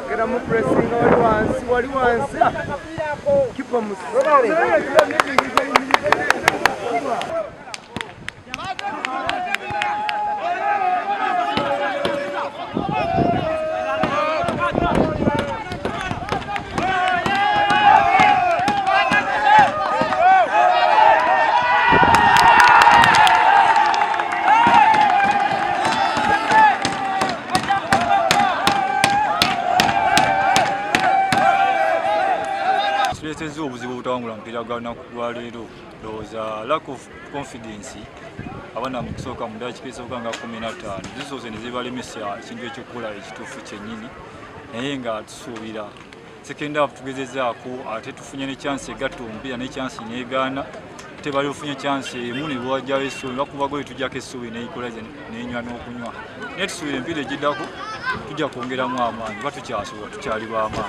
Kera mu pressing wali wansi. Kipa musi. Tuletezza obuzibu obutawangula mupiira gwa lunaku lwa leero ndowooza lack of confidence abaana mu kusooka mu ddakiika esooka nga 15 zisoose ne zibalemesa ekintu ekyokukola ekituufu kyennyini naye nga tusuubira second half tugezezaako ate tufunye ne chance egatta omupiira ne chance neegaana ate bali ofunye chance emu ne bwajjawo essuubi bakuba goli tujjako essuubi neikolaze nenywa n'okunywa naye tusuubira empiira egiddako tujja kwongeramu amaanyi oba tukyasobola tukyali b'amaanyi.